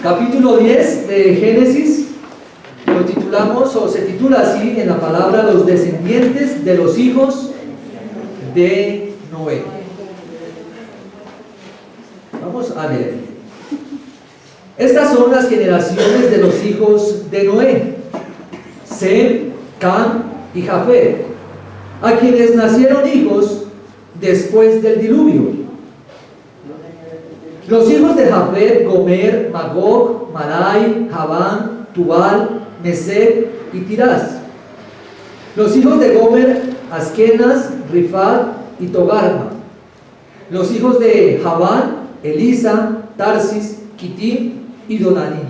Capítulo 10 de Génesis, lo titulamos, o se titula así en la palabra, los descendientes de los hijos de Noé. Vamos a leer. Estas son las generaciones de los hijos de Noé: Sem, Cam y Jafet, a quienes nacieron hijos después del diluvio. Los hijos de Jafet: Gomer, Magog, Madai, Javán, Tubal, Mesec y Tirás. Los hijos de Gomer: Askenas, Rifat y Togarma. Los hijos de Javán: Elisa, Tarsis, Kitim y Dodanim.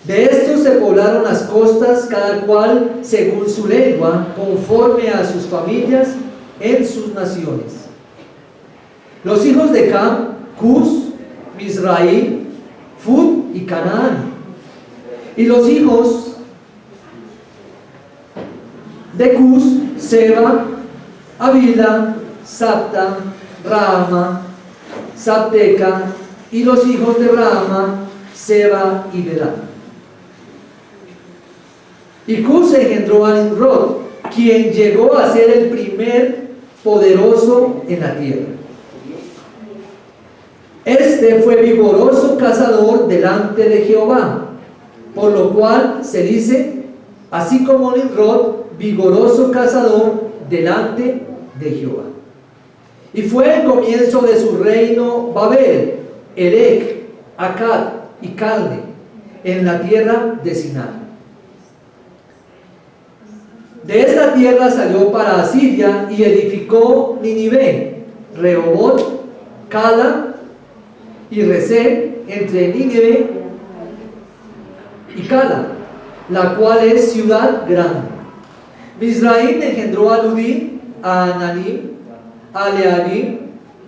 De estos se poblaron las costas, cada cual según su lengua, conforme a sus familias en sus naciones. Los hijos de Cam: Cus, Misraim, Fud y Canaán. Y los hijos de Cus: Seba, Avila, Sapta, Rahama, Sabteca. Y los hijos de Rahama: Seba y Dedán. Y Cus engendró a Nimrod, quien llegó a ser el primer poderoso en la tierra. Este fue vigoroso cazador delante de Jehová, por lo cual se dice, así como Nimrod, vigoroso cazador delante de Jehová. Y fue el comienzo de su reino Babel, Erec, Akkad y Calne, en la tierra de Siná. De esta tierra salió para Asiria y edificó Nínive, Rehobot, Cala y Resé, entre Nínive y Cala, la cual es ciudad grande. Misraim engendró a Ludim, a Ananim, a Leabim,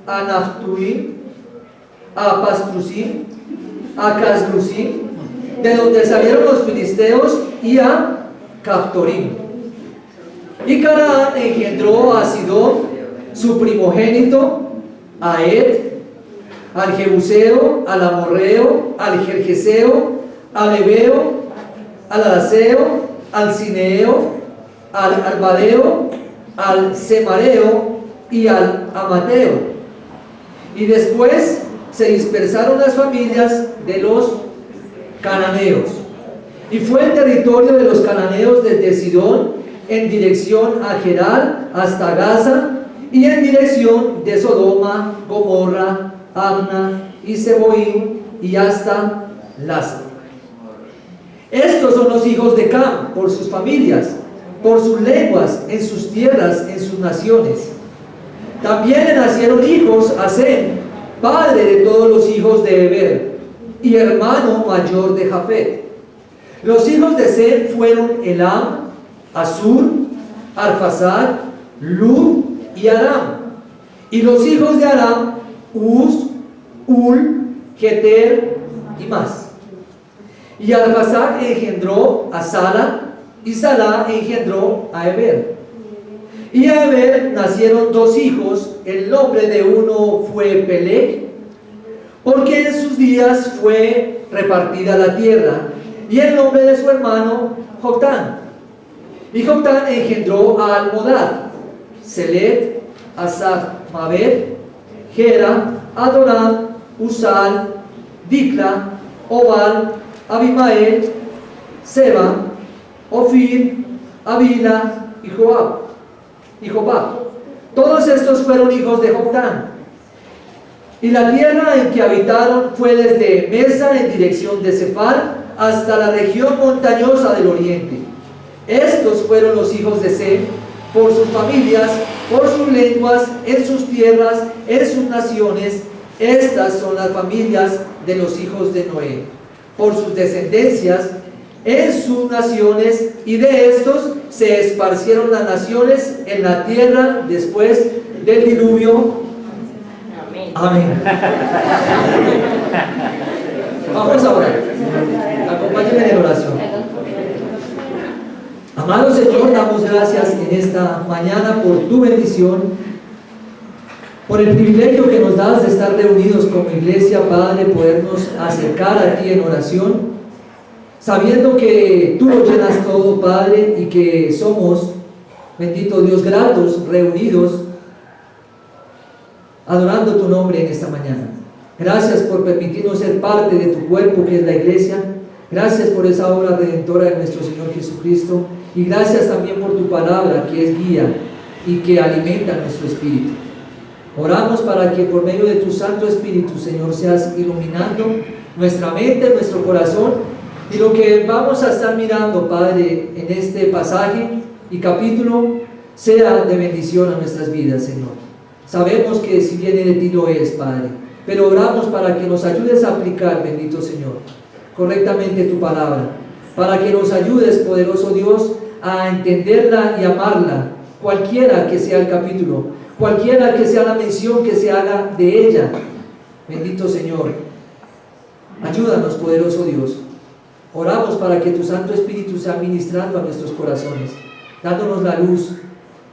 a Naftuim, a Pastrusim, a Caslusim, de donde salieron los filisteos, y a Caftorim. Y Canaán engendró a Sidón, su primogénito, a Ed, al Jebuseo, al Amorreo, al Gergeseo, al Ebeo, al Araceo, al Cineo, al Arbadeo, al Semareo y al Amateo. Y después se dispersaron las familias de los cananeos. Y fue el territorio de los cananeos desde Sidón en dirección a Gerar hasta Gaza, y en dirección de Sodoma, Gomorra, Adma y Seboim, y hasta Lázaro. Estos son los hijos de Cam por sus familias, por sus lenguas, en sus tierras, en sus naciones. También le nacieron hijos a Sem, padre de todos los hijos de Heber, y hermano mayor de Jafet. Los hijos de Sem fueron Elam, Asur, Arfaxad, Lud y Aram. Y los hijos de Aram: Uz, Ul, Geter y más. Y Arfaxad engendró a Sala, y Sala engendró a Heber. Y a Heber nacieron dos hijos. El nombre de uno fue Peleg, porque en sus días fue repartida la tierra, y el nombre de su hermano Joctán. Y Joctán engendró a Almodad, Selet, Asaf-Mabet, Gera, Adoram, Usal, Dicla, Obal, Abimael, Seba, Ofir, Avila y Jobab. Todos estos fueron hijos de Joctán. Y la tierra en que habitaron fue desde Mesa en dirección de Sefar hasta la región montañosa del oriente. Estos fueron los hijos de Sem por sus familias, por sus lenguas, en sus tierras, en sus naciones. Estas son las familias de los hijos de Noé, por sus descendencias, en sus naciones, y de estos se esparcieron las naciones en la tierra después del diluvio. Amén. Vamos a orar. Acompáñenme en oración. Amado Señor, damos gracias en esta mañana por tu bendición. por el privilegio que nos das de estar reunidos como iglesia, Padre, podernos acercar a ti en oración, sabiendo que tú lo llenas todo, Padre, y que somos, bendito Dios, gratos, reunidos, adorando tu nombre en esta mañana. Gracias por permitirnos ser parte de tu cuerpo que es la iglesia. Gracias por esa obra redentora de nuestro Señor Jesucristo. Y gracias también por tu palabra que es guía y que alimenta nuestro espíritu. Oramos para que por medio de tu Santo Espíritu, Señor, seas iluminando nuestra mente, nuestro corazón, y lo que vamos a estar mirando, Padre, en este pasaje y capítulo, sea de bendición a nuestras vidas, Señor. Sabemos que si viene de ti lo es, Padre, pero oramos para que nos ayudes a aplicar, bendito Señor, correctamente tu palabra, para que nos ayudes, poderoso Dios, a entenderla y amarla, cualquiera que sea el capítulo, cualquiera que sea la mención que se haga de ella. Bendito Señor, ayúdanos, poderoso Dios. Oramos para que tu Santo Espíritu sea ministrando a nuestros corazones, dándonos la luz,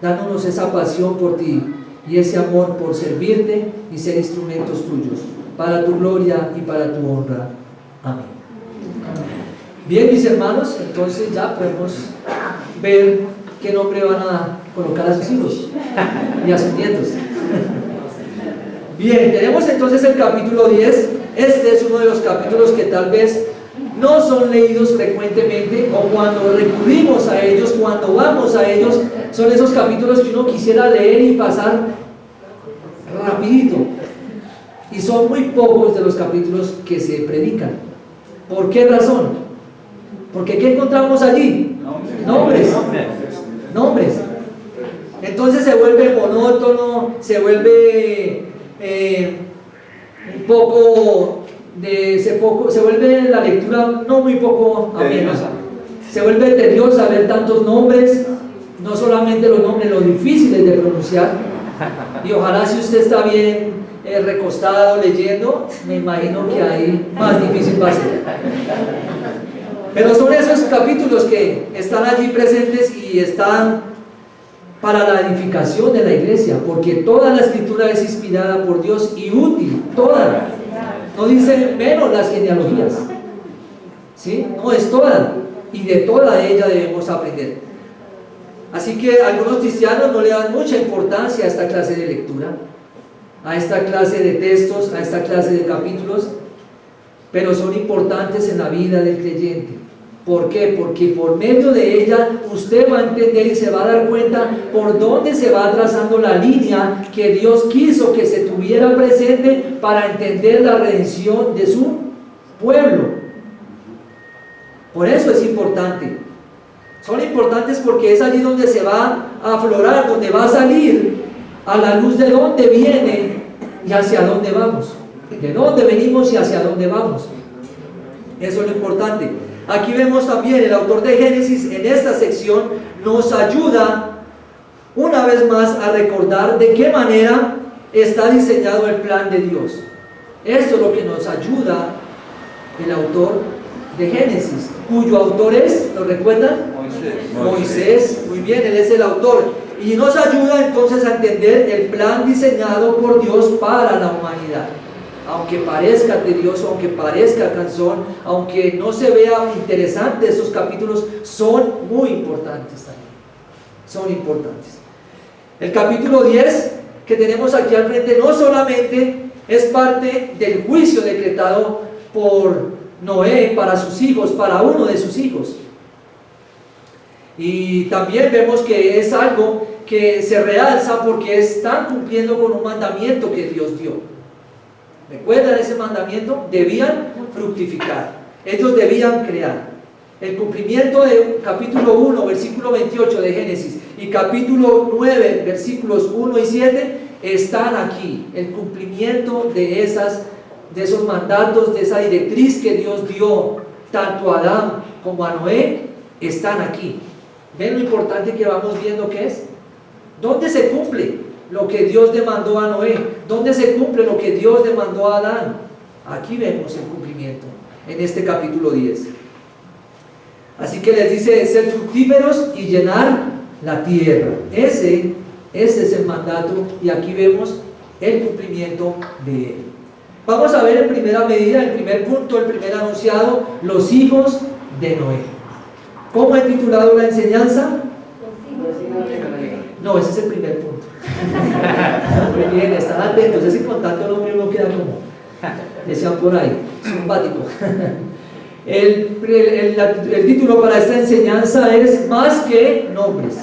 dándonos esa pasión por ti y ese amor por servirte y ser instrumentos tuyos, para tu gloria y para tu honra. Amén. Bien, mis hermanos, entonces ya podemos ver qué nombre van a colocar a sus hijos y a sus nietos. Bien, tenemos entonces el capítulo 10. Este es uno de los capítulos que tal vez no son leídos frecuentemente, o cuando recurrimos a ellos, cuando vamos a ellos, son esos capítulos que uno quisiera leer y pasar rapidito, y son muy pocos de los capítulos que se predican. ¿Por qué razón? Porque ¿qué encontramos allí? Nombres. Entonces se vuelve monótono, se vuelve se vuelve la lectura no muy poco amena, se vuelve tediosa ver tantos nombres, no solamente los nombres, los difíciles de pronunciar, y ojalá si usted está bien recostado leyendo, me imagino que ahí más difícil va a ser. Pero son esos capítulos que están allí presentes y están para la edificación de la iglesia, porque toda la escritura es inspirada por Dios y útil, toda. No dice menos las genealogías, ¿sí? No, es toda, y de toda ella debemos aprender. Así que algunos cristianos no le dan mucha importancia a esta clase de lectura, a esta clase de textos, a esta clase de capítulos, pero son importantes en la vida del creyente. ¿Por qué? Porque por medio de ella usted va a entender y se va a dar cuenta por dónde se va trazando la línea que Dios quiso que se tuviera presente para entender la redención de su pueblo. Por eso es importante. Son importantes porque es allí donde se va a aflorar, donde va a salir a la luz de dónde viene y hacia dónde vamos. De dónde venimos y hacia dónde vamos. Eso es lo importante. Aquí vemos también el autor de Génesis en esta sección nos ayuda una vez más a recordar de qué manera está diseñado el plan de Dios. Esto es lo que nos ayuda el autor de Génesis, cuyo autor es, ¿lo recuerdan? Moisés. Muy bien, él es el autor y nos ayuda entonces a entender el plan diseñado por Dios para la humanidad. Aunque parezca tedioso, aunque parezca cansón, aunque no se vea interesante, esos capítulos son muy importantes también. Son importantes. El capítulo 10 que tenemos aquí al frente no solamente es parte del juicio decretado por Noé para sus hijos, para uno de sus hijos. Y también vemos que es algo que se realza porque están cumpliendo con un mandamiento que Dios dio. ¿Recuerdan ese mandamiento? Debían fructificar, ellos debían crear. El cumplimiento de capítulo 1, versículo 28 de Génesis y capítulo 9, versículos 1 y 7 están aquí. El cumplimiento de esos mandatos, de esa directriz que Dios dio tanto a Adán como a Noé, están aquí. ¿Ven lo importante que vamos viendo que es? ¿Dónde se cumple lo que Dios demandó a Noé? ¿Dónde se cumple lo que Dios demandó a Adán? Aquí vemos el cumplimiento en este capítulo 10. Así que les dice ser fructíferos y llenar la tierra. Ese es el mandato, y aquí vemos el cumplimiento de él. Vamos a ver en primera medida, el primer punto, el primer anunciado, los hijos de Noé. ¿Cómo he titulado la enseñanza? No, ese es el primer punto. Muy bien, están atentos, es que con tanto nombre uno queda como, decían por ahí, simpático. El título para esta enseñanza es Más que nombres.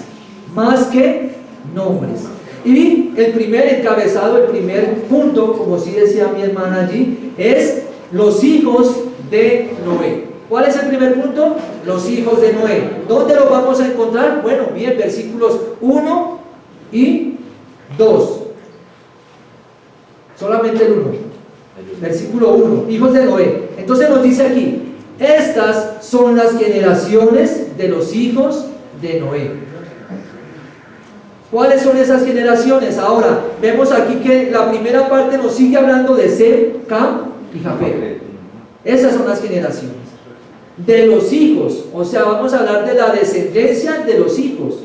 Más que nombres. Y el primer encabezado, el primer punto, como sí decía mi hermana allí, es los hijos de Noé. ¿Cuál es el primer punto? Los hijos de Noé. ¿Dónde los vamos a encontrar? Bueno, bien, versículos 1 y 2. Solamente el 1. Versículo 1, hijos de Noé. Entonces nos dice aquí, estas son las generaciones de los hijos de Noé. ¿Cuáles son esas generaciones? Ahora, vemos aquí que la primera parte nos sigue hablando de Sem, Cam y Jafet. Esas son las generaciones. De los hijos, o sea, vamos a hablar de la descendencia de los hijos.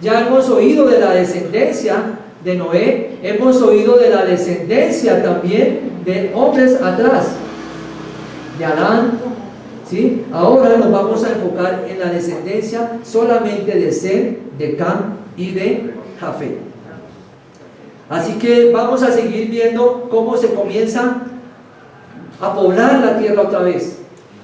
Ya hemos oído de la descendencia de Noé, hemos oído de la descendencia también de hombres atrás, de Adán, ¿sí? Ahora nos vamos a enfocar en la descendencia solamente de Sem, de Cam y de Jafet. Así que vamos a seguir viendo cómo se comienza a poblar la tierra otra vez.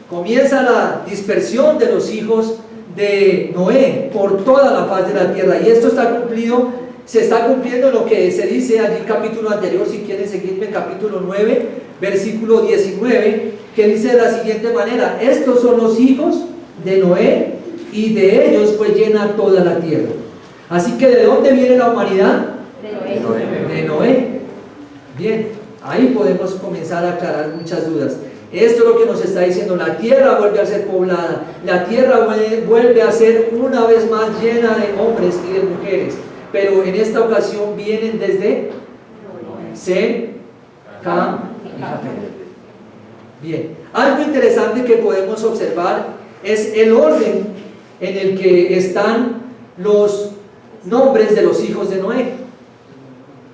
Comienza la dispersión de los hijos de Noé por toda la faz de la tierra, y esto está cumplido, se está cumpliendo lo que se dice allí en capítulo anterior. Si quieren seguirme, en capítulo 9, versículo 19, que dice de la siguiente manera: estos son los hijos de Noé, y de ellos fue llena toda la tierra. Así que ¿de dónde viene la humanidad? De Noé. De Noé. Bien, ahí podemos comenzar a aclarar muchas dudas. Esto es lo que nos está diciendo: la tierra vuelve a ser poblada, la tierra vuelve a ser una vez más llena de hombres y de mujeres, pero en esta ocasión vienen desde Sem, Cam y Jafet. Bien, algo interesante que podemos observar es el orden en el que están los nombres de los hijos de Noé.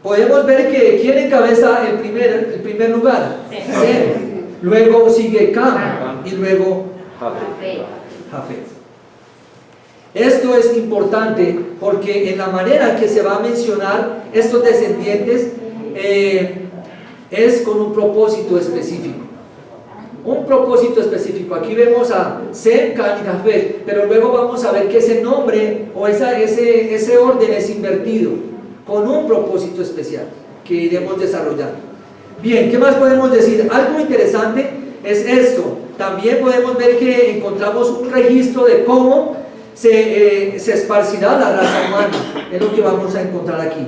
Podemos ver que ¿quién encabeza el primer lugar? Sem. Luego sigue Cam y luego Jafet. Esto es importante porque en la manera que se va a mencionar estos descendientes es con un propósito específico. Un propósito específico. Aquí vemos a Sem, Cam y Jafet, pero luego vamos a ver que ese nombre o ese orden es invertido con un propósito especial que iremos desarrollando. Bien, ¿qué más podemos decir? Algo interesante es esto. También podemos ver que encontramos un registro de cómo se esparcirá la raza humana. Es lo que vamos a encontrar aquí.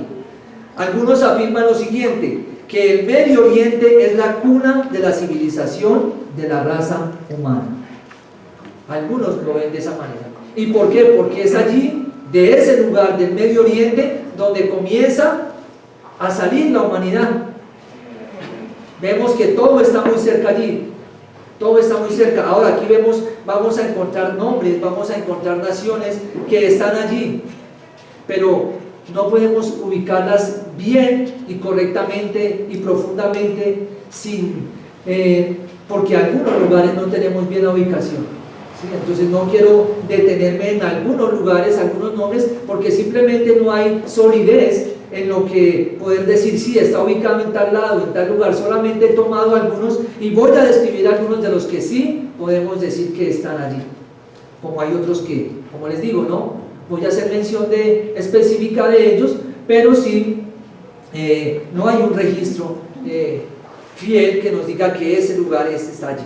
Algunos afirman lo siguiente: que el Medio Oriente es la cuna de la civilización de la raza humana. Algunos lo ven de esa manera. ¿Y por qué? Porque es allí, de ese lugar del Medio Oriente, donde comienza a salir la humanidad. Vemos que todo está muy cerca allí, todo está muy cerca. Ahora aquí vamos a encontrar nombres, vamos a encontrar naciones que están allí, pero no podemos ubicarlas bien y correctamente y profundamente porque algunos lugares no tenemos bien la ubicación, ¿sí? Entonces no quiero detenerme en algunos lugares, algunos nombres, porque simplemente no hay solidez en lo que poder decir, sí, está ubicado en tal lado, en tal lugar. Solamente he tomado algunos y voy a describir algunos de los que sí podemos decir que están allí, como hay otros que, como les digo, no voy a hacer mención específica de ellos, pero sí no hay un registro fiel que nos diga que ese lugar está allí.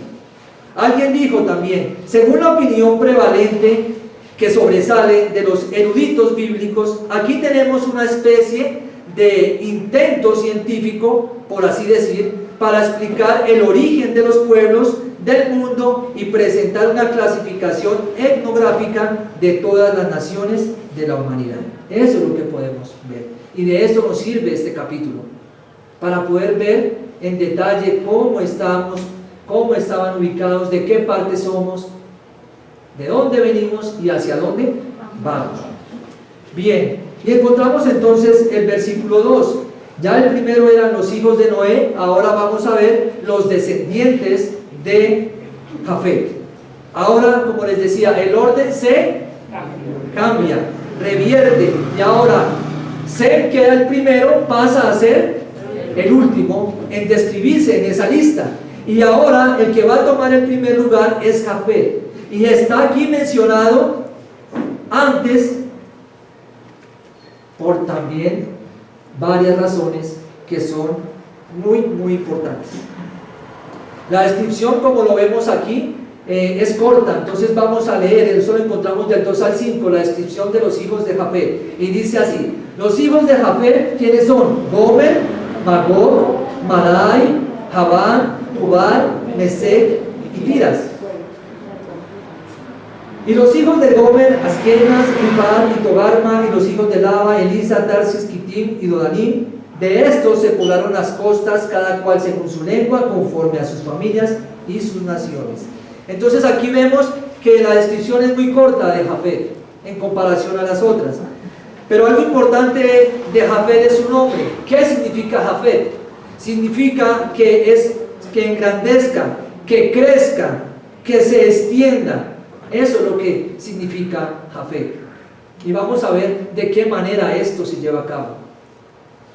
Alguien dijo también, según la opinión prevalente que sobresale de los eruditos bíblicos, aquí tenemos una especie de intento científico, por así decir, para explicar el origen de los pueblos del mundo y presentar una clasificación etnográfica de todas las naciones de la humanidad. Eso es lo que podemos ver, y de esto nos sirve este capítulo, para poder ver en detalle cómo estamos, cómo estaban ubicados, de qué parte somos, de dónde venimos y hacia dónde vamos. Bien, y encontramos entonces el versículo 2: Ya el primero eran los hijos de Noé, ahora vamos a ver los descendientes de Jafet. Ahora, como les decía, el orden se cambia, revierte, y ahora Sem, que era el primero, pasa a ser el último en describirse en esa lista. Y ahora el que va a tomar el primer lugar es Jafet. Y está aquí mencionado antes por también varias razones que son muy importantes. La descripción, como lo vemos aquí, es corta, entonces vamos a leer, eso lo encontramos del 2 al 5, la descripción de los hijos de Jafet. Y dice así: los hijos de Jafet, ¿quiénes son? Gomer, Magog, Madai, Javán, Tubal, Mesec y Tiras. Y los hijos de Gomer, Askenas, Rifat y Togarma, y los hijos de Laba, Elisa, Tarsis, Kitim y Dodanim. De estos se poblaron las costas, cada cual según su lengua, conforme a sus familias y sus naciones. Entonces aquí vemos que la descripción es muy corta de Jafet en comparación a las otras. Pero algo importante de Jafet es su nombre. ¿Qué significa Jafet? Significa que engrandezca, que crezca, que se extienda. Eso es lo que significa Jafet. Y vamos a ver de qué manera esto se lleva a cabo.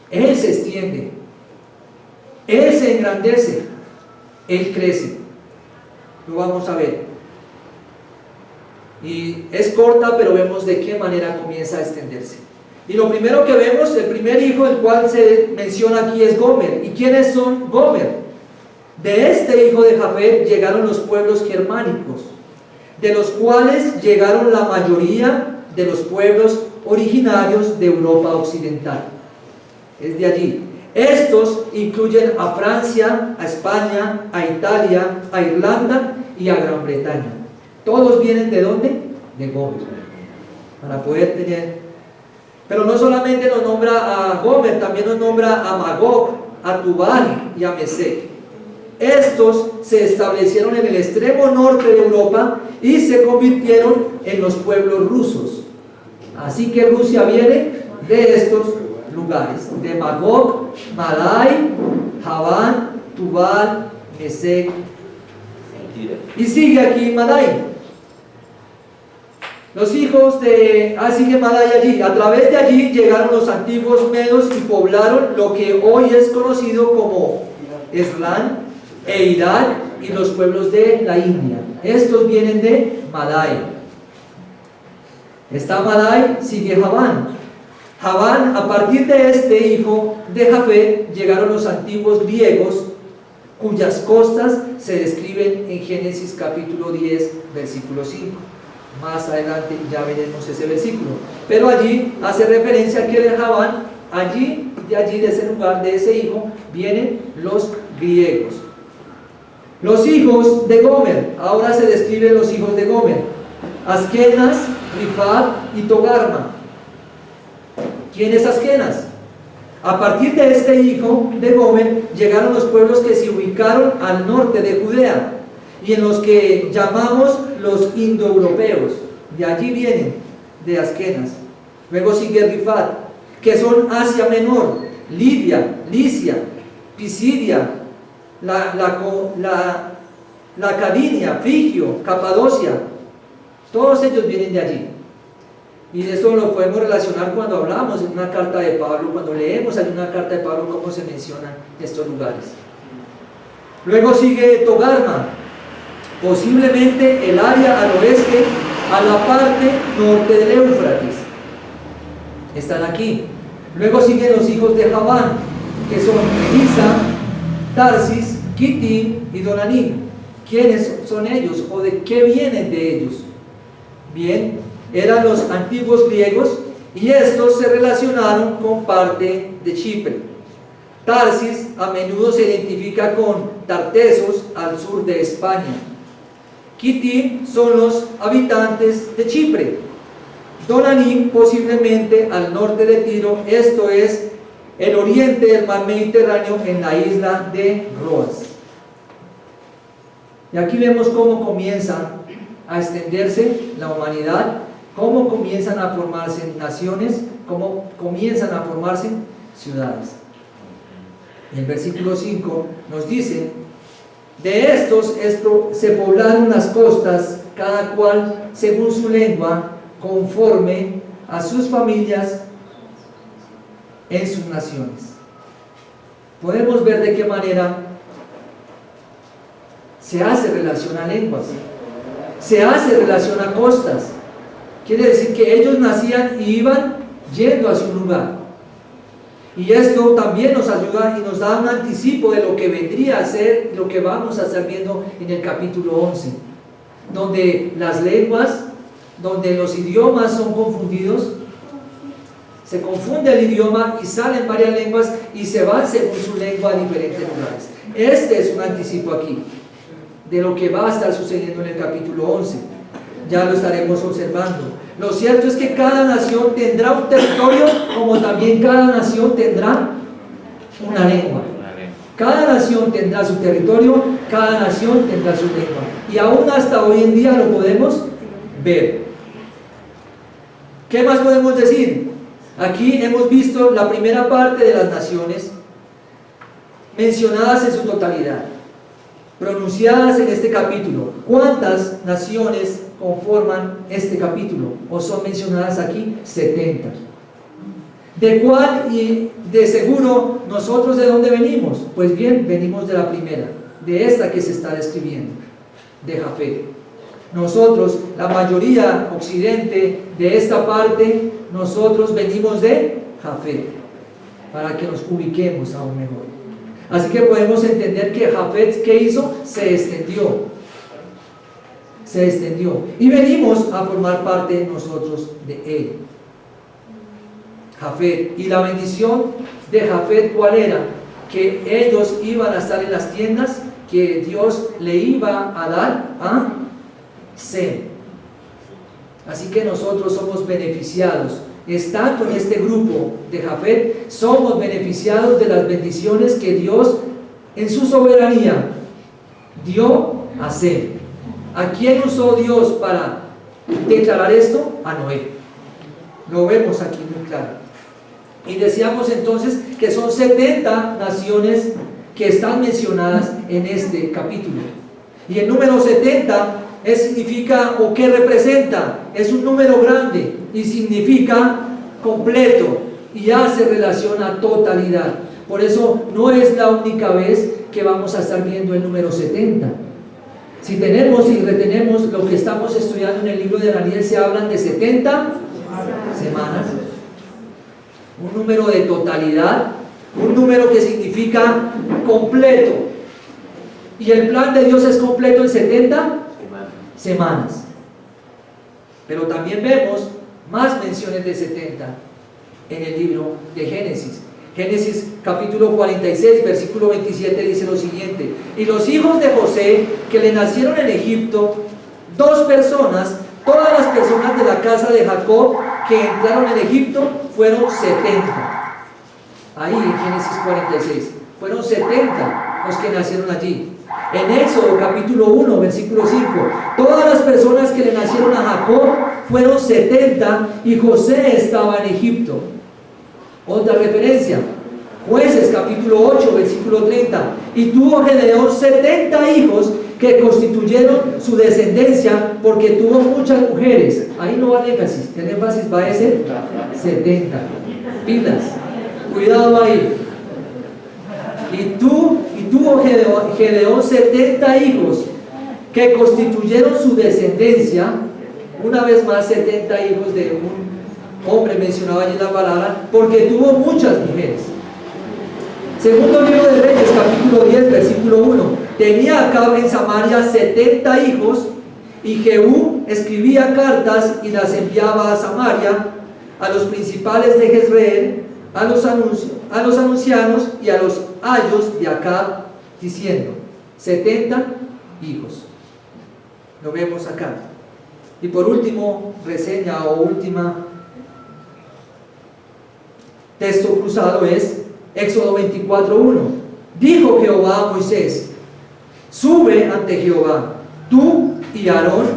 Él se extiende, Él se engrandece, Él crece. Lo vamos a ver. Y es corta, pero vemos de qué manera comienza a extenderse. Y lo primero que vemos, el primer hijo, el cual se menciona aquí, es Gomer. ¿Y quiénes son Gomer? De este hijo de Jafet llegaron los pueblos germánicos, de los cuales llegaron la mayoría de los pueblos originarios de Europa occidental. Es de allí. Estos incluyen a Francia, a España, a Italia, a Irlanda y a Gran Bretaña. Todos vienen ¿de dónde? De Gomer. Para poder tener. Pero no solamente nos nombra a Gomer, también nos nombra a Magog, a Tubal y a Mesec. Estos se establecieron en el extremo norte de Europa y se convirtieron en los pueblos rusos. Así que Rusia viene de estos lugares, de Magog, Madai, Javán, Tubal, Mesec. Y sigue aquí Madai. Los hijos de... sigue Madai allí. A través de allí llegaron los antiguos medos y poblaron lo que hoy es conocido como Eslan e Irak y los pueblos de la India. Estos vienen de Madai. Está Madai, sigue Javán. Javán, a partir de este hijo de Jafet llegaron los antiguos griegos, cuyas costas se describen en Génesis capítulo 10, versículo 5. Más adelante ya veremos ese versículo. Pero allí hace referencia a que de Javán, de allí, de ese lugar, de ese hijo, vienen los griegos. Los hijos de Gomer, ahora se describen los hijos de Gomer: Askenas, Rifat y Togarma. ¿Quién es Askenas? A partir de este hijo de Gomer llegaron los pueblos que se ubicaron al norte de Judea y en los que llamamos los indoeuropeos. De allí vienen, de Askenas. Luego sigue Rifat, que son Asia Menor, Libia, Licia, Pisidia, la Cadinia, Frigio, Capadocia. Todos ellos vienen de allí. Y eso lo podemos relacionar cuando hablamos en una carta de Pablo, cuando leemos en una carta de Pablo cómo se mencionan estos lugares. Luego sigue Togarma, posiblemente el área al oeste, a la parte norte del Éufrates. Están aquí. Luego siguen los hijos de Javán, que son Elisa, Tarsis, Kitim y Dodanim. ¿Quiénes son ellos o de qué vienen de ellos? Bien, eran los antiguos griegos y estos se relacionaron con parte de Chipre. Tarsis a menudo se identifica con Tartesos al sur de España. Kitim son los habitantes de Chipre. Dodanim posiblemente al norte de Tiro, esto es el oriente del mar Mediterráneo, en la isla de Roas. Y aquí vemos cómo comienza a extenderse la humanidad, cómo comienzan a formarse naciones, cómo comienzan a formarse ciudades. En el versículo 5 nos dice: de estos se poblaron las costas, cada cual según su lengua, conforme a sus familias en sus naciones. Podemos ver de qué manera se hace relación a lenguas, se hace relación a costas. Quiere decir que ellos nacían y iban yendo hacia un lugar. Y esto también nos ayuda y nos da un anticipo de lo que vendría a ser, lo que vamos a estar viendo en el capítulo 11, donde las lenguas, donde los idiomas son confundidos, se confunde el idioma y salen varias lenguas y se van según su lengua a diferentes lugares. Este es un anticipo aquí de lo que va a estar sucediendo en el capítulo 11. Ya lo estaremos observando. Lo cierto es que cada nación tendrá un territorio, como también cada nación tendrá una lengua. Cada nación tendrá su territorio, cada nación tendrá su lengua. Y aún hasta hoy en día lo podemos ver. ¿Qué más podemos decir? Aquí hemos visto la primera parte de las naciones mencionadas en su totalidad, pronunciadas en este capítulo. ¿Cuántas naciones conforman este capítulo? ¿O son mencionadas aquí? 70. ¿De cuál? Y de seguro, ¿nosotros de dónde venimos? Pues bien, venimos de la primera, de esta que se está describiendo, de Jafet. Nosotros, la mayoría occidente de esta parte, nosotros venimos de Jafet, para que nos ubiquemos aún mejor. Así que podemos entender que Jafet, ¿qué hizo? Se extendió. Y venimos a formar parte nosotros de él. Jafet. Y la bendición de Jafet, ¿cuál era? Que ellos iban a estar en las tiendas que Dios le iba a dar a Sem. Así que nosotros somos beneficiados. Estando en este grupo de Jafet, somos beneficiados de las bendiciones que Dios en su soberanía dio a Sem. ¿A quién usó Dios para declarar esto? A Noé. Lo vemos aquí muy claro. Y decíamos entonces que son 70 naciones que están mencionadas en este capítulo. Y el número 70 significa, o que representa, es un número grande y significa completo y hace relación a totalidad. Por eso no es la única vez que vamos a estar viendo el número 70. Si tenemos y retenemos lo que estamos estudiando en el libro de Daniel, se hablan de 70 semanas, un número de totalidad, un número que significa completo. Y el plan de Dios es completo en 70 semanas. Pero también vemos más menciones de 70 en el libro de Génesis. Génesis capítulo 46, versículo 27 dice lo siguiente: y los hijos de José que le nacieron en Egipto, 2 personas, todas las personas de la casa de Jacob que entraron en Egipto, fueron 70. Ahí en Génesis 46, fueron 70 los que nacieron allí. En Éxodo capítulo 1, versículo 5, todas las personas que le nacieron a Jacob fueron 70 y José estaba en Egipto. Otra referencia, Jueces capítulo 8, versículo 30, y tuvo Gedeón 70 hijos que constituyeron su descendencia, porque tuvo muchas mujeres. Ahí no va el énfasis va a ser 70. Pilas, cuidado ahí. Y tuvo Gedeón 70 hijos que constituyeron su descendencia. Una vez más, 70 hijos de un hombre mencionado allí en la palabra, porque tuvo muchas mujeres. Segundo libro de Reyes, capítulo 10, versículo 1. Tenía Acab en Samaria 70 hijos, y Jehú escribía cartas y las enviaba a Samaria, a los principales de Jezreel, a los ancianos y a los ayos de Acab, diciendo: 70 hijos. Lo vemos acá. Y por último, reseña o última texto cruzado es Éxodo 24:1. Dijo Jehová a Moisés: sube ante Jehová, tú y Aarón,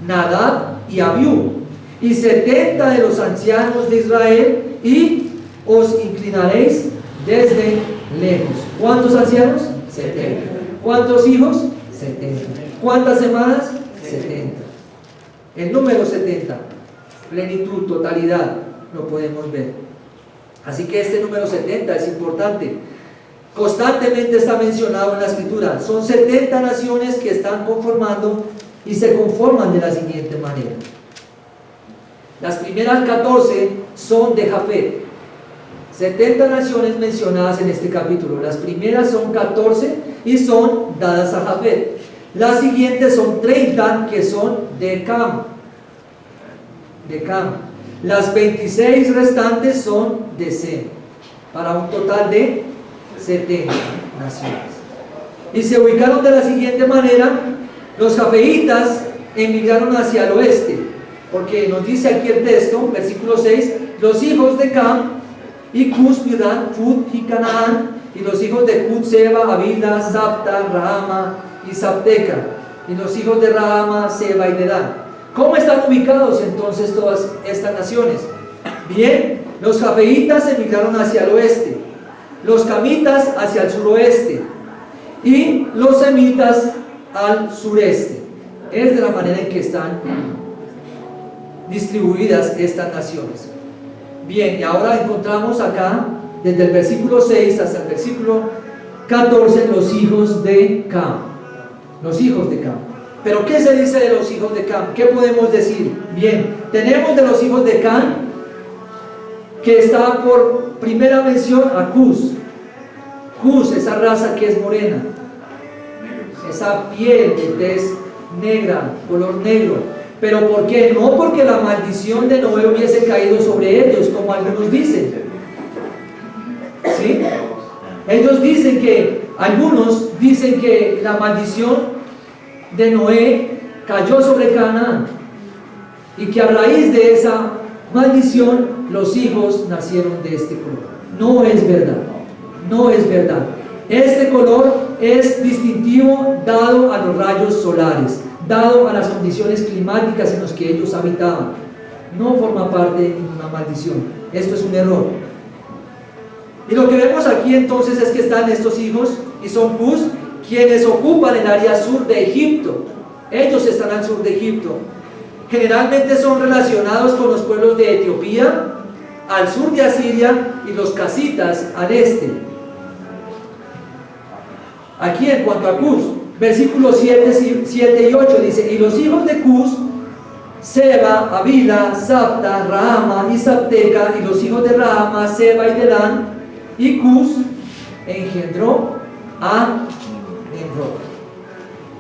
Nadab y Abiú, y 70 de los ancianos de Israel, y os inclinaréis desde lejos. ¿Cuántos ancianos? 70. ¿Cuántos hijos? 70. ¿Cuántas semanas? 70. El número 70, plenitud, totalidad, lo podemos ver. Así que este número 70 es importante. Constantemente está mencionado en la Escritura. Son 70 naciones que están conformando y se conforman de la siguiente manera. Las primeras 14 son de Jafet. 70 naciones mencionadas en este capítulo. Las primeras son 14 y son dadas a Jafet. Las siguientes son 30 que son de Cam. Las 26 restantes son de Sem, para un total de 70 naciones. Y se ubicaron de la siguiente manera. Los jafeitas emigraron hacia el oeste, porque nos dice aquí el texto, versículo 6, los hijos de Cam y Cus, Midán, Fud y Canaán, y los hijos de Cus, Seba, Avila, Sapta, Rahama y Sapteca, y los hijos de Rahama, Seba y Dedán. ¿Cómo están ubicados entonces todas estas naciones? Bien, los jafeitas emigraron hacia el oeste, los camitas hacia el suroeste y los semitas al sureste. Es de la manera en que están distribuidas estas naciones. Bien, y ahora encontramos acá, desde el versículo 6 hasta el versículo 14, los hijos de Cam. Los hijos de Cam. Pero ¿qué se dice de los hijos de Cam? ¿Qué podemos decir? Bien, tenemos de los hijos de Cam que está por primera mención a Cus. Cus, esa raza que es morena, esa piel de tez negra, color negro. ¿Pero por qué? No porque la maldición de Noé hubiese caído sobre ellos, como algunos dicen. ¿Sí? Ellos dicen que, algunos dicen que la maldición de Noé cayó sobre Canaán y que a raíz de esa maldición los hijos nacieron de este color. No es verdad, no es verdad. Este color es distintivo dado a los rayos solares, dado a las condiciones climáticas en las que ellos habitaban. No forma parte de ninguna maldición. Esto es un error. Y lo que vemos aquí entonces es que están estos hijos y son Cus, quienes ocupan el área sur de Egipto. Ellos están al sur de Egipto. Generalmente son relacionados con los pueblos de Etiopía, al sur de Asiria, y los casitas al este. Aquí en cuanto a Cus, versículos 7 y 8 dice: y los hijos de Cus, Seba, Avila, Sapta, Rahama y Sapteca, y los hijos de Rahama, Seba y Dedán, y Cus engendró a Nimrod.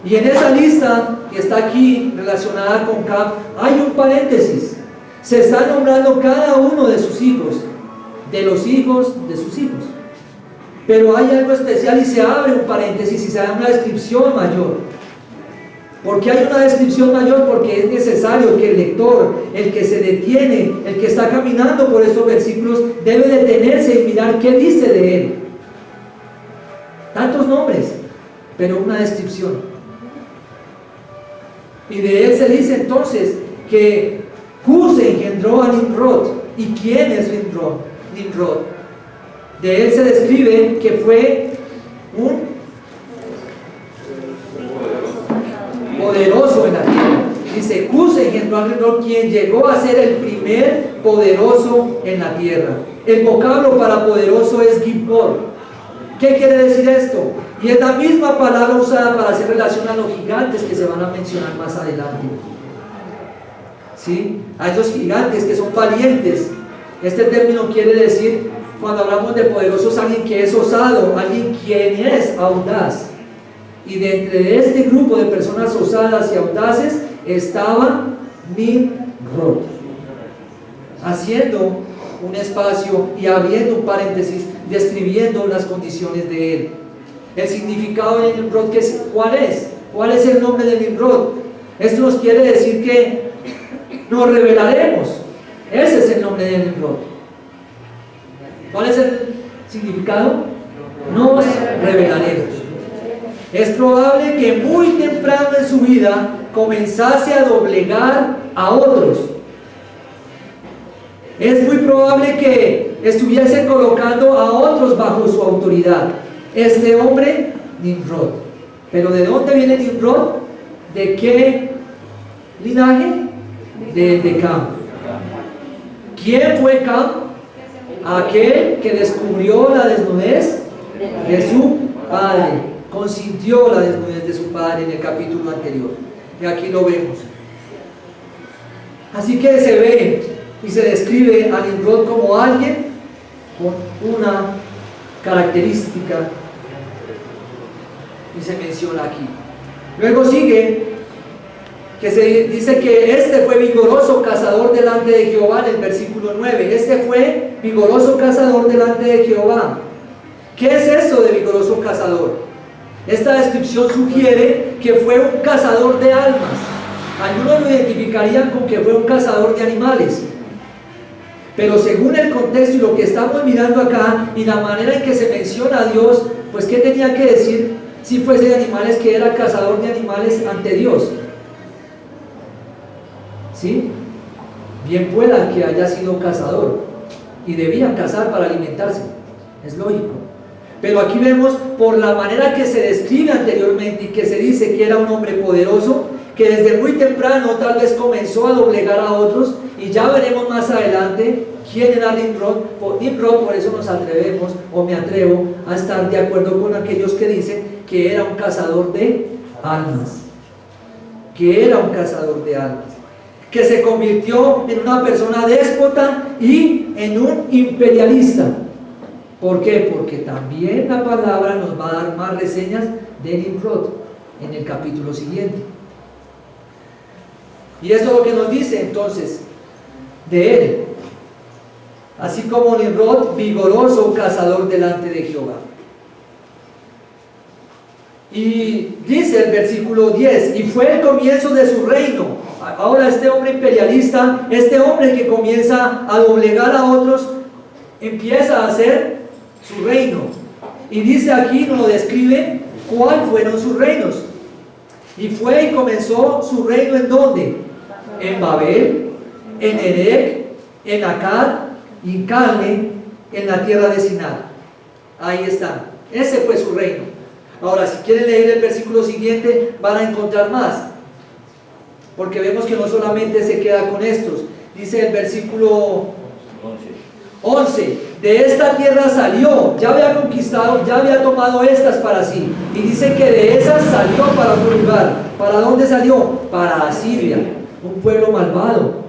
Y en esa lista que está aquí relacionada con Cam hay un paréntesis. Se está nombrando cada uno de sus hijos, de los hijos de sus hijos. Pero hay algo especial y se abre un paréntesis y se da una descripción mayor. ¿Por qué hay una descripción mayor? Porque es necesario que el lector, el que se detiene, el que está caminando por estos versículos, debe detenerse y mirar qué dice de él. Tantos nombres, pero una descripción. Y de él se dice entonces que Cus engendró a Nimrod. ¿Y quién es Nimrod? De él se describe que fue un poderoso en la tierra. Dice: Cus engendró a Nimrod, quien llegó a ser el primer poderoso en la tierra. El vocablo para poderoso es Gibbor. ¿Qué quiere decir esto? Y es la misma palabra usada para hacer relación a los gigantes que se van a mencionar más adelante. ¿Sí? A esos gigantes que son valientes. Este término quiere decir, cuando hablamos de poderosos, alguien que es osado, alguien quien es audaz. Y dentro de este grupo de personas osadas y audaces estaba Nimrod, haciendo un espacio y abriendo un paréntesis, describiendo las condiciones de él. El significado de Nimrod, ¿cuál es? ¿Cuál es el nombre de Nimrod? Esto nos quiere decir que nos revelaremos. Ese es el nombre de Nimrod. ¿Cuál es el significado? Nos revelaremos. Es probable que muy temprano en su vida comenzase a doblegar a otros. Es muy probable que estuviese colocando a otros bajo su autoridad. Este hombre, Nimrod. ¿Pero de dónde viene Nimrod? ¿De qué linaje? De Cam. ¿Quién fue Cam? Aquel que descubrió la desnudez de su padre, consintió la desnudez de su padre en el capítulo anterior, y aquí lo vemos. Así que se ve y se describe a Nimrod como alguien con una característica, y se menciona aquí. Luego sigue que se dice que este fue vigoroso cazador delante de Jehová en el versículo 9. Este fue vigoroso cazador delante de Jehová. ¿Qué es eso de vigoroso cazador? Esta descripción sugiere que fue un cazador de almas. Algunos lo identificarían con que fue un cazador de animales. Pero según el contexto y lo que estamos mirando acá y la manera en que se menciona a Dios, pues ¿qué tenía que decir si fuese de animales, que era cazador de animales ante Dios? ¿Sí? Bien pueda que haya sido cazador y debía cazar para alimentarse, es lógico. Pero aquí vemos, por la manera que se describe anteriormente y que se dice que era un hombre poderoso, que desde muy temprano tal vez comenzó a doblegar a otros, y ya veremos más adelante quién era Nimrod. Por eso nos atrevemos, o me atrevo a estar de acuerdo con aquellos que dicen que era un cazador de almas, que era un cazador de almas, que se convirtió en una persona déspota y en un imperialista. ¿Por qué? Porque también la palabra nos va a dar más reseñas de Nimrod en el capítulo siguiente. Y eso es lo que nos dice entonces de él. Así como Nimrod, vigoroso cazador delante de Jehová. Y dice el versículo 10, y fue el comienzo de su reino. Ahora este hombre imperialista, este hombre que comienza a doblegar a otros, empieza a hacer su reino. Y dice aquí, nos lo describe, cuáles fueron sus reinos. Y fue y comenzó su reino ¿en dónde? En Babel, en Erech, en Akkad y en Calne, en la tierra de Sinar. Ahí está, ese fue su reino. Ahora, si quieren leer el versículo siguiente, van a encontrar más, porque vemos que no solamente se queda con estos. Dice el versículo 11, de esta tierra salió, ya había conquistado, ya había tomado estas para sí, y dice que de esas salió para otro lugar. ¿Para dónde salió? Para Asiria, un pueblo malvado,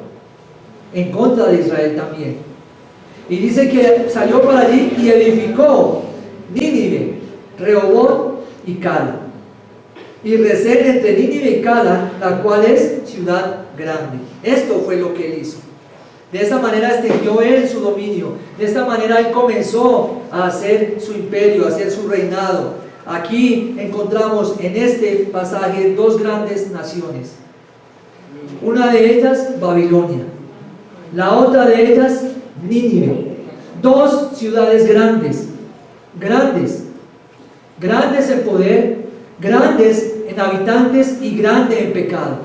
en contra de Israel también. Y dice que salió para allí y edificó Nínive, Rehobot y Cala, y Resén entre Nínive y Cala, la cual es ciudad grande. Esto fue lo que él hizo. De esta manera extendió él su dominio. De esta manera él comenzó a hacer su imperio, a hacer su reinado. Aquí encontramos en este pasaje dos grandes naciones. Una de ellas, Babilonia. La otra de ellas, Nínive. Dos ciudades grandes, grandes en poder, grandes en habitantes y grandes en pecado.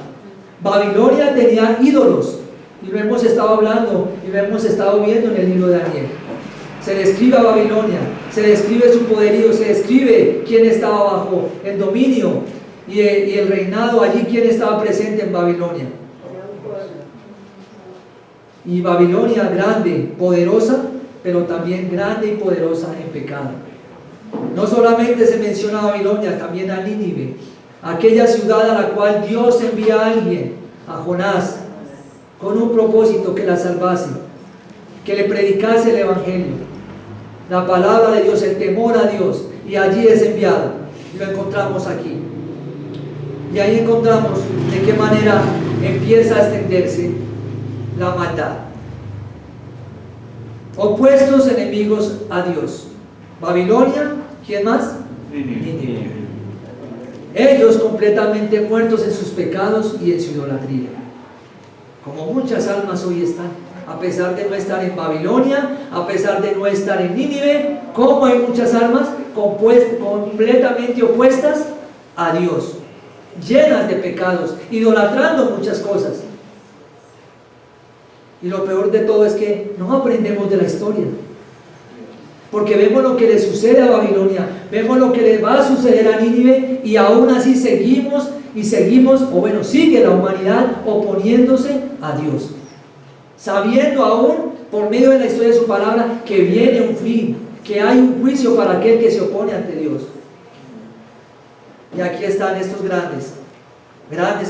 Babilonia tenía ídolos. Y lo hemos estado hablando y lo hemos estado viendo en el libro de Daniel. Se describe a Babilonia, se describe su poderío, se describe quién estaba bajo el dominio y el reinado allí, quién estaba presente en Babilonia. Y Babilonia grande, poderosa, pero también grande y poderosa en pecado. No solamente se menciona a Babilonia, también a Nínive, aquella ciudad a la cual Dios envía a alguien, a Jonás, con un propósito, que la salvase, que le predicase el evangelio, la palabra de Dios, el temor a Dios, y allí es enviado, y lo encontramos aquí. Y ahí encontramos de qué manera empieza a extenderse la maldad. Opuestos enemigos a Dios. Babilonia, ¿quién más? Nínive. Ellos completamente muertos en sus pecados y en su idolatría. Como muchas almas hoy están, a pesar de no estar en Babilonia, a pesar de no estar en Nínive, como hay muchas almas completamente opuestas a Dios, llenas de pecados, idolatrando muchas cosas. Y lo peor de todo es que no aprendemos de la historia. Porque vemos lo que le sucede a Babilonia, vemos lo que le va a suceder a Nínive, y aún así seguimos y seguimos, o bueno, sigue la humanidad oponiéndose a Dios, sabiendo aún por medio de la historia de su palabra que viene un fin, que hay un juicio para aquel que se opone ante Dios. Y aquí están estos grandes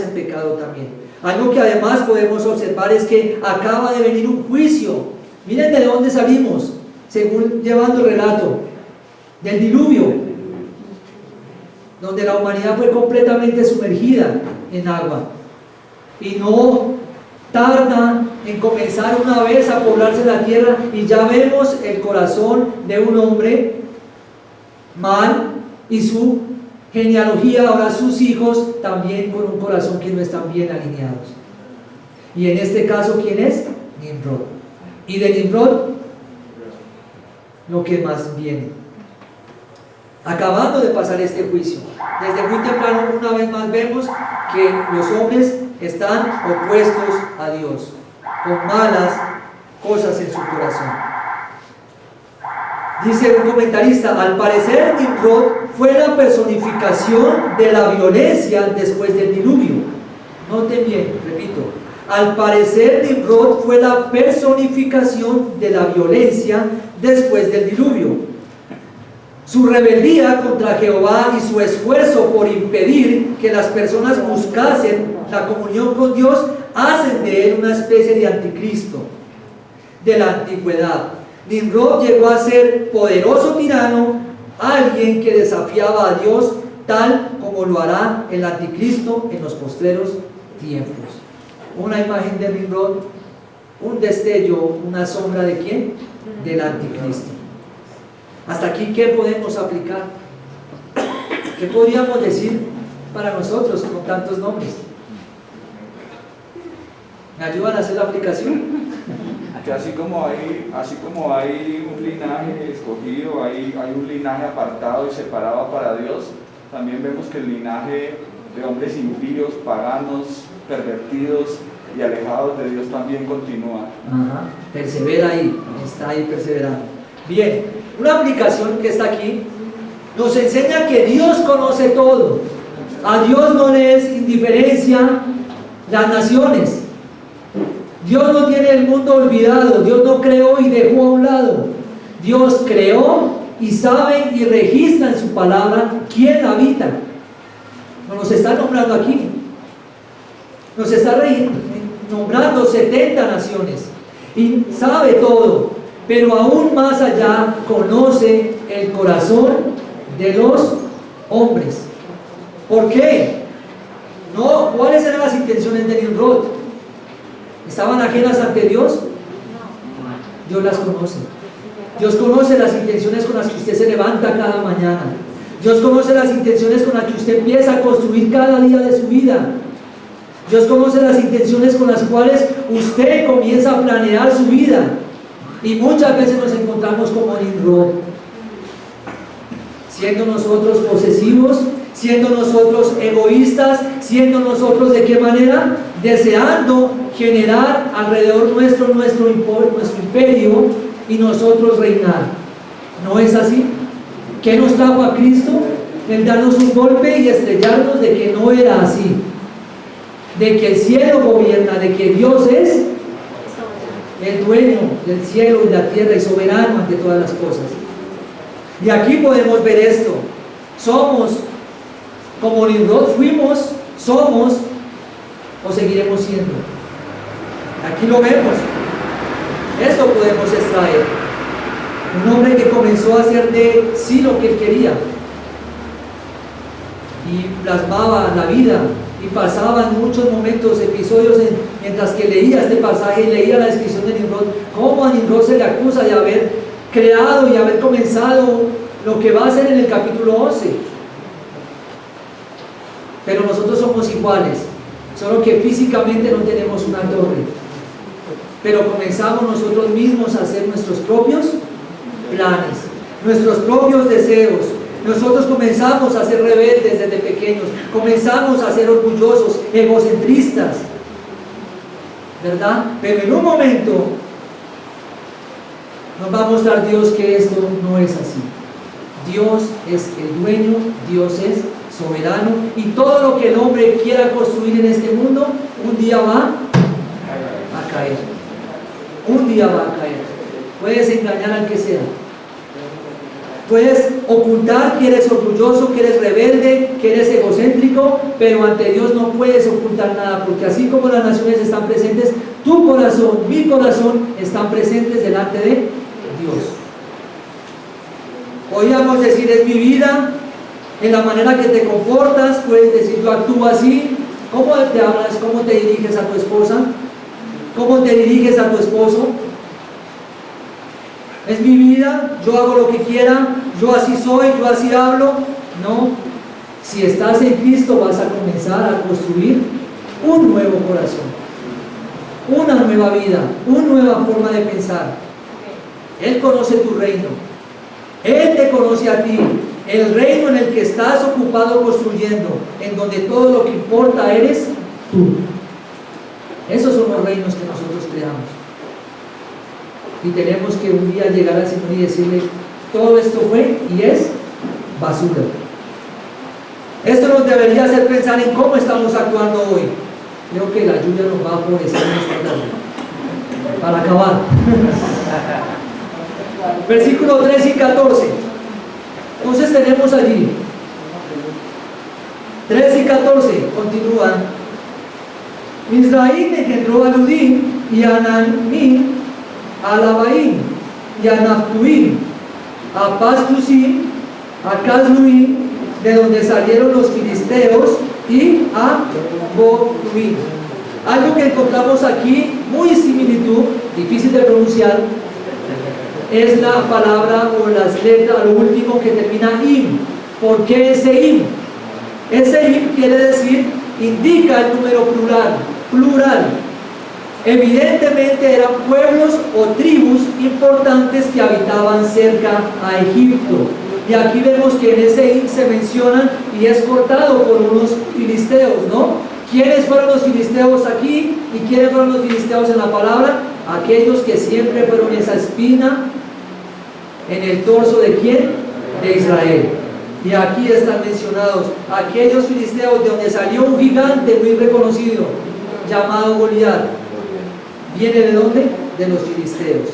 en pecado también. Algo que además podemos observar es que acaba de venir un juicio. Miren de dónde salimos, según llevando el relato del diluvio, donde la humanidad fue completamente sumergida en agua, y no tarda en comenzar una vez a poblarse la tierra, y ya vemos el corazón de un hombre mal y su genealogía, ahora sus hijos también con un corazón que no están bien alineados. Y en este caso, ¿quién es? Nimrod. Y de Nimrod lo que más viene, acabando de pasar este juicio. Desde muy temprano, una vez más vemos que los hombres están opuestos a Dios, con malas cosas en su corazón. Dice un comentarista: al parecer Nimrod fue la personificación de la violencia después del diluvio. Noten bien, repito, al parecer Nimrod fue la personificación de la violencia después del diluvio. Su rebeldía contra Jehová y su esfuerzo por impedir que las personas buscasen la comunión con Dios hacen de él una especie de anticristo de la antigüedad. Nimrod llegó a ser poderoso tirano, alguien que desafiaba a Dios, tal como lo hará el anticristo en los postreros tiempos. Una imagen de Nimrod, un destello, una sombra ¿de quién? Del anticristo. Hasta aquí, ¿qué podemos aplicar? ¿Qué podríamos decir para nosotros con tantos nombres? ¿Me ayudan a hacer la aplicación? Que así como hay un linaje escogido, hay un linaje apartado y separado para Dios, también vemos que el linaje de hombres impíos, paganos, pervertidos y alejados de Dios también continúa. Ajá, persevera ahí, está ahí perseverando. Bien, una aplicación que está aquí nos enseña que Dios conoce todo. A Dios no le es indiferencia las naciones. Dios no tiene el mundo olvidado. Dios no creó y dejó a un lado. Dios creó y sabe y registra en su palabra quién habita. Nos está nombrando aquí. Nos está nombrando 70 naciones y sabe todo, pero aún más allá conoce el corazón de los hombres. ¿Por qué? No, ¿cuáles eran las intenciones de Nimrod? ¿Estaban ajenas ante Dios? Dios las conoce. Dios conoce las intenciones con las que usted se levanta cada mañana. Dios conoce las intenciones con las que usted empieza a construir cada día de su vida. Dios conoce las intenciones con las cuales usted comienza a planear su vida. Y muchas veces nos encontramos como Nimrod, siendo nosotros posesivos, siendo nosotros egoístas, siendo nosotros ¿de qué manera? Deseando generar alrededor nuestro imperio y nosotros reinar. ¿No es así? ¿Qué nos trajo a Cristo? El darnos un golpe y estrellarnos de que no era así, de que el cielo gobierna, de que Dios es el dueño del cielo y la tierra y soberano ante todas las cosas. Y aquí podemos ver esto. Somos como Nimrod, fuimos, somos o seguiremos siendo. Aquí lo vemos. Esto podemos extraer. Un hombre que comenzó a hacer de sí lo que él quería y plasmaba la vida, y pasaban muchos momentos, episodios mientras que leía este pasaje y leía la descripción de Nimrod, cómo a Nimrod se le acusa de haber creado y haber comenzado lo que va a hacer en el capítulo 11. Pero nosotros somos iguales, solo que físicamente no tenemos una torre, pero comenzamos nosotros mismos a hacer nuestros propios planes, nuestros propios deseos. Nosotros comenzamos a ser rebeldes desde pequeños, comenzamos a ser orgullosos, egocentristas. ¿verdad? Pero en un momento nos va a mostrar Dios que esto no es así. Dios es el dueño, Dios es soberano, y todo lo que el hombre quiera construir en este mundo, un día va a caer. Un día va a caer. Puedes engañar al que sea. Puedes ocultar que eres orgulloso, que eres rebelde, que eres egocéntrico, pero ante Dios no puedes ocultar nada, porque así como las naciones están presentes, tu corazón, mi corazón, están presentes delante de Dios. Podríamos decir, es mi vida, en la manera que te comportas, puedes decir, yo actúo así. ¿Cómo te hablas? ¿Cómo te diriges a tu esposa? ¿Cómo te diriges a tu esposo? Es mi vida, yo hago lo que quiera, yo así soy, yo así hablo. No, si estás en Cristo vas a comenzar a construir un nuevo corazón, una nueva vida, una nueva forma de pensar. Él conoce tu reino, Él te conoce a ti, el reino en el que estás ocupado construyendo, en donde todo lo que importa eres tú. Esos son los reinos que nosotros creamos. Y tenemos que un día llegar al Señor y decirle, todo esto fue y es basura. Esto nos debería hacer pensar en cómo estamos actuando hoy. Creo que la lluvia nos va a favorecer en esta tarde. Para acabar. Versículos 3 y 14. Entonces tenemos allí 3 y 14, continúan. Misraim engendró a Ludim y a Anamim, a Labaim y a Naftuim, a Pastusim, a Casluim, de donde salieron los filisteos, y a Botuim. Algo que encontramos aquí, muy similitud, difícil de pronunciar, es la palabra o las letras, lo último que termina im. ¿Por qué ese im? Ese im quiere decir, indica el número plural. Evidentemente eran pueblos o tribus importantes que habitaban cerca a Egipto. Y aquí vemos que en ese im se mencionan y es cortado por unos filisteos, ¿no? ¿Quiénes fueron los filisteos aquí? ¿Y quiénes fueron los filisteos en la palabra? Aquellos que siempre fueron esa espina en el torso ¿de quién? De Israel. Y aquí están mencionados aquellos filisteos de donde salió un gigante muy reconocido llamado Goliat. ¿Viene de dónde? De los filisteos.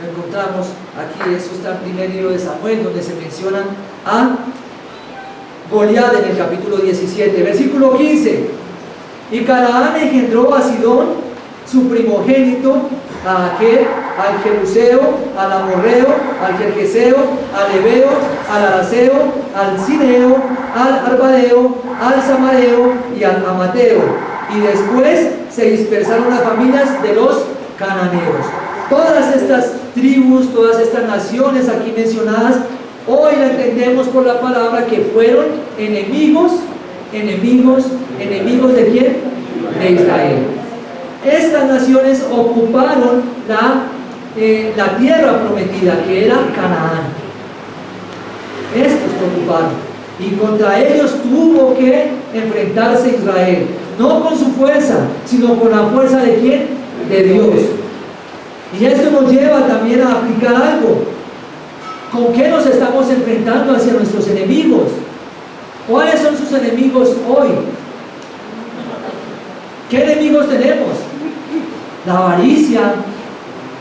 Lo encontramos aquí, eso está en primer libro de Samuel, donde se menciona a Goliat en el capítulo 17. Versículo 15. Y Canaán engendró a Sidón, su primogénito, a Aquel, al Jebuseo, al Amorreo, al Gergeseo, al Ebeo, al Araceo, al Cineo, al Arbadeo, al Samareo y al Amateo. Y después se dispersaron las familias de los cananeos. Todas estas tribus, todas estas naciones aquí mencionadas, hoy la entendemos por la palabra que fueron enemigos ¿de quién? De Israel. Estas naciones ocuparon la tierra prometida, que era Canaán. Estos ocuparon. Y contra ellos tuvo que enfrentarse Israel. No con su fuerza, sino con la fuerza de ¿quién? De Dios. Y esto nos lleva también a aplicar algo. ¿Con qué nos estamos enfrentando hacia nuestros enemigos? ¿Cuáles son sus enemigos hoy? ¿Qué enemigos tenemos? La avaricia,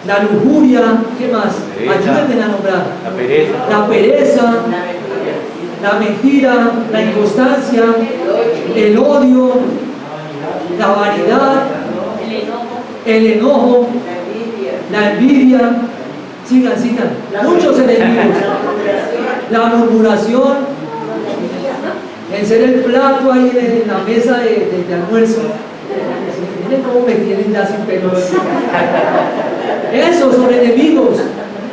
la lujuria, ¿qué más? Ayúdenme a nombrar. La pereza, la mentira, la inconstancia, el odio, la vanidad, el enojo, la envidia. Sigan. Muchos enemigos. La murmuración, el ser el plato ahí en la mesa de almuerzo. Miren cómo me tienen ya sin pelos. Esos son enemigos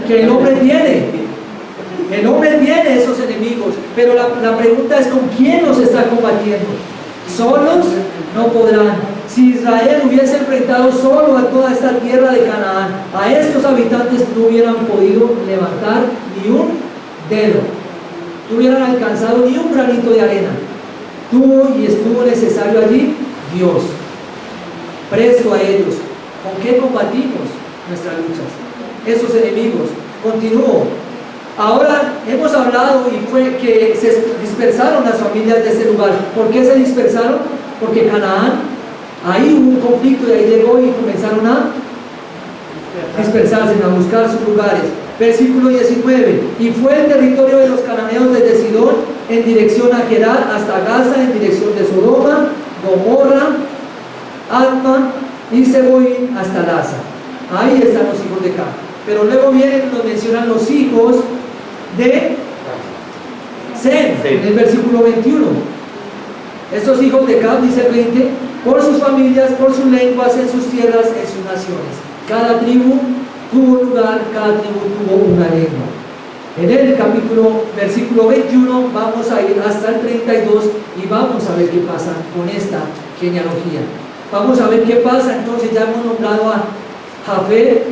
que el hombre tiene. El hombre tiene esos enemigos, pero la pregunta es ¿con quién los está combatiendo? Solos no podrán. Si Israel hubiese enfrentado solo a toda esta tierra de Canaán, a estos habitantes no hubieran podido levantar ni un dedo, no hubieran alcanzado ni un granito de arena. Tuvo y estuvo necesario allí Dios, presto a ellos, ¿Con qué combatimos nuestras luchas? Esos enemigos. Continúo. Ahora hemos hablado y fue que se dispersaron las familias de ese lugar. ¿Por qué se dispersaron? Porque Canaán, ahí hubo un conflicto y ahí llegó y comenzaron a dispersarse, a buscar sus lugares. Versículo 19. Y fue el territorio de los cananeos desde Sidón en dirección a Gerar hasta Gaza, en dirección de Sodoma, Gomorra, Adma y Seboín hasta Laza. Ahí están los hijos de Cam. Pero luego vienen, nos mencionan los hijos de Sem, en el versículo 21. Estos hijos de Cam, dice el 20, por sus familias, por sus lenguas, en sus tierras, en sus naciones. Cada tribu tuvo un lugar, cada tribu tuvo una lengua. En el versículo 21 vamos a ir hasta el 32 y vamos a ver qué pasa con esta genealogía. Vamos a ver qué pasa. Entonces ya hemos nombrado a Jafet,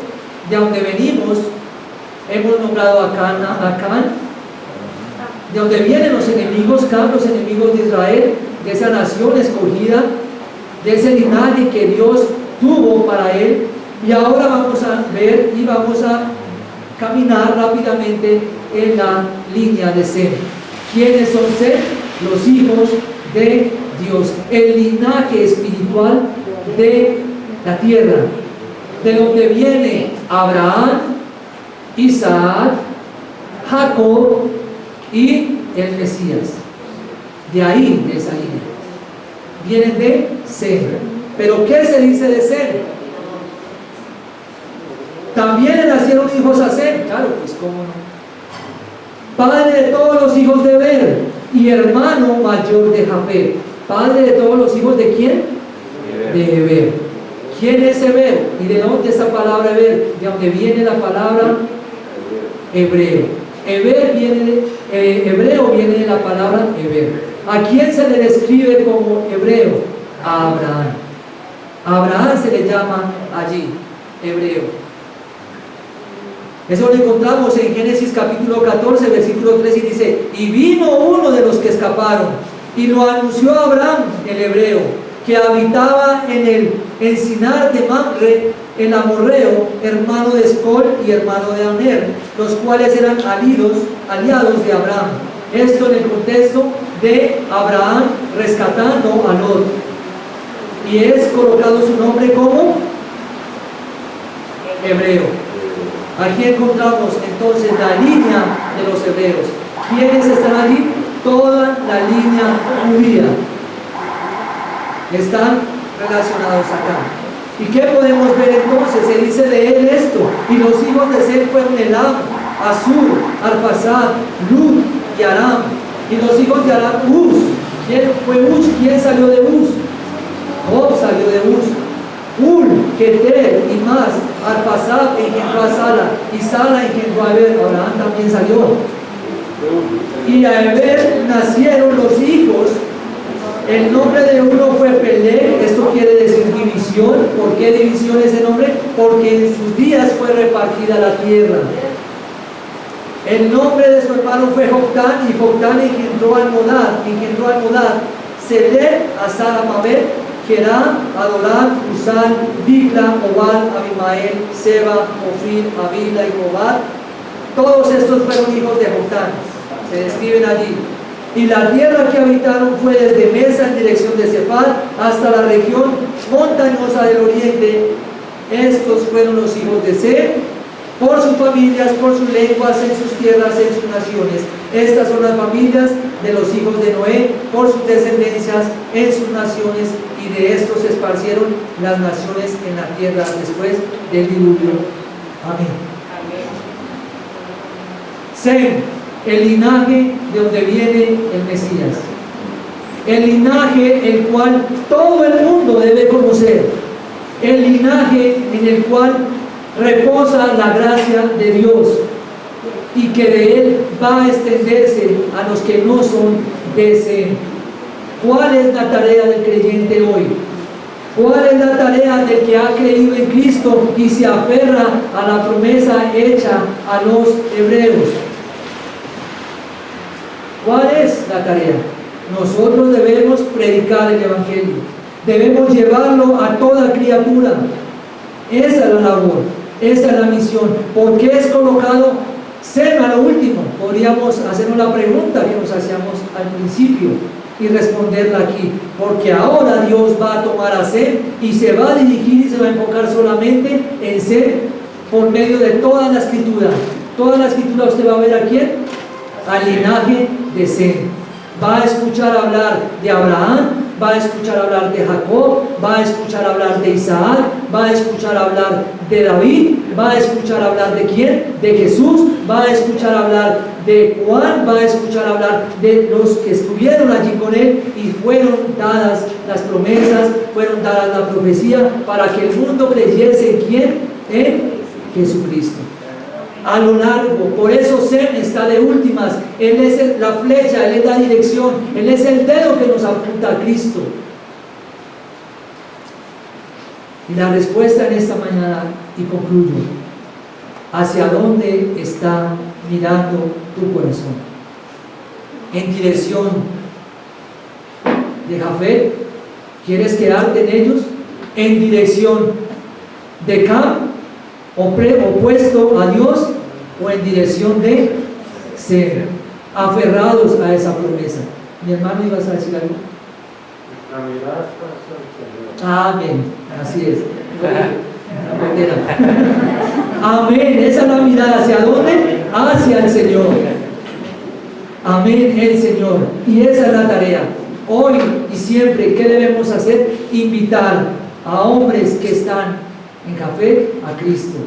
de donde venimos, hemos nombrado a Can, de donde vienen los enemigos, Cam, los enemigos de Israel, de esa nación escogida, de ese linaje que Dios tuvo para él. Y ahora vamos a ver y vamos a caminar rápidamente en la línea de Sem. ¿Quiénes son Sem? Los hijos de Dios, el linaje espiritual de la tierra, de donde viene Abraham, Isaac, Jacob y el Mesías. De ahí, de esa línea, vienen de Sem. ¿Pero qué se dice de Sem? También le nacieron hijos a Sem, claro, pues cómo no. Padre de todos los hijos de Eber y hermano mayor de Jafet. Padre de todos los hijos de ¿quién? De Eber. ¿Quién es Eber? ¿Y de dónde esa palabra Eber? De donde viene la palabra hebreo. Hebreo viene de la palabra Eber. ¿A quién se le describe como hebreo? A Abraham. A Abraham se le llama allí hebreo. Eso lo encontramos en Génesis capítulo 14, versículo 3, y dice: y vino uno de los que escaparon, y lo anunció a Abraham, el hebreo, que habitaba en el encinar de Mamre, el amorreo, hermano de Escol y hermano de Aner, los cuales eran aliados de Abraham. Esto en el contexto de Abraham rescatando a Lot. Y es colocado su nombre como hebreo. Aquí encontramos entonces la línea de los hebreos. ¿Quiénes están allí? Toda la línea judía están relacionados acá. ¿Y qué podemos ver entonces? Se dice de él esto: y los hijos de Sem fueron Elam, Asur, Arpasad, Lud y Aram. Y los hijos de Aram, Uz. ¿Quién fue Uz? ¿Quién salió de Uz? Job salió de Uz. Ul, Keter y más. Arpasad engendró a Sala, y Sala engendró a Eber. Abraham también salió. Y a Eber nacieron los hijos. El nombre de uno fue Peleg, esto quiere decir división. ¿Por qué división ese nombre? Porque en sus días fue repartida la tierra. El nombre de su hermano fue Joctán, y Joctán engendró al Modad, Seled, Asar, Amabel, Gerá, Adorán, Usal, Dibla, Obal, Abimael, Seba, Ofir, Avila y Jobad. Todos estos fueron hijos de Joctán, se describen allí. Y la tierra que habitaron fue desde Mesa en dirección de Cefal hasta la región montañosa del oriente. Estos fueron los hijos de Sem, por sus familias, por sus lenguas, en sus tierras, en sus naciones. Estas son las familias de los hijos de Noé, por sus descendencias, en sus naciones, y de estos se esparcieron las naciones en la tierra después del diluvio. Amén. Sem, el linaje de donde viene el Mesías, el linaje el cual todo el mundo debe conocer, el linaje en el cual reposa la gracia de Dios y que de él va a extenderse a los que no son de Sem. ¿Cuál es la tarea del creyente hoy? ¿Cuál es la tarea del que ha creído en Cristo y se aferra a la promesa hecha a los hebreos? ¿Cuál es la tarea? Nosotros debemos predicar el Evangelio, debemos llevarlo a toda criatura. Esa es la labor, esa es la misión. ¿Por qué es colocado Sem a lo último? Podríamos hacernos la pregunta que nos hacíamos al principio y responderla aquí. Porque ahora Dios va a tomar a Sem y se va a dirigir y se va a enfocar solamente en Sem por medio de toda la escritura. Toda la escritura usted va a ver a quién, al linaje de Sem. Va a escuchar hablar de Abraham, va a escuchar hablar de Jacob, va a escuchar hablar de Isaac, va a escuchar hablar de David, va a escuchar hablar de quién, de Jesús, va a escuchar hablar de Juan, va a escuchar hablar de los que estuvieron allí con él y fueron dadas las promesas, fueron dadas la profecía para que el mundo creyese en quién, en Jesucristo. A lo largo, por eso Sem está de últimas. Él es la flecha, Él es la dirección, Él es el dedo que nos apunta a Cristo. Y la respuesta en esta mañana, y concluyo, ¿hacia dónde está mirando tu corazón? ¿En dirección de Jafet? ¿Quieres quedarte en ellos? ¿En dirección de Cam? ¿Opuesto a Dios? ¿O en dirección de Sem? Aferrados a esa promesa. Mi hermano, ¿ibas a decir algo? La mirada está hacia el Señor. Amén, así es. Amén, esa es la mirada. ¿Hacia dónde? Hacia el Señor. Amén, el Señor. Y esa es la tarea. Hoy y siempre, ¿qué debemos hacer? Invitar a hombres que están en Jafet a Cristo,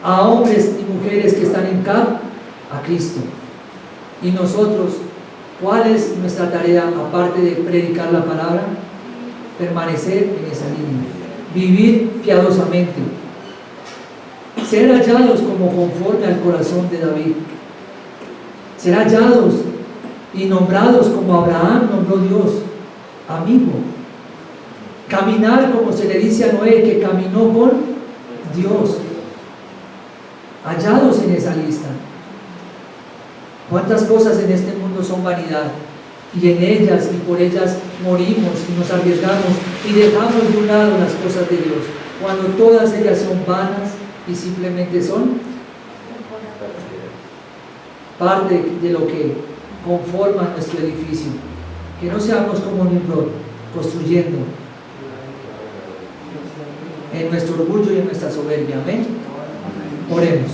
a hombres y mujeres que están en Cam a Cristo. Y nosotros, ¿cuál es nuestra tarea aparte de predicar la palabra? Permanecer en esa línea, vivir piadosamente, ser hallados como conforme al corazón de David, ser hallados y nombrados como Abraham nombró Dios, amigo, caminar como se le dice a Noé que caminó con Dios, hallados en esa lista. ¿Cuántas cosas en este mundo son vanidad? Y en ellas y por ellas morimos y nos arriesgamos y dejamos de un lado las cosas de Dios, cuando todas ellas son vanas y simplemente son parte de lo que conforma nuestro edificio. Que no seamos como Nimrod, construyendo en nuestro orgullo y en nuestra soberbia. Amén. Oremos.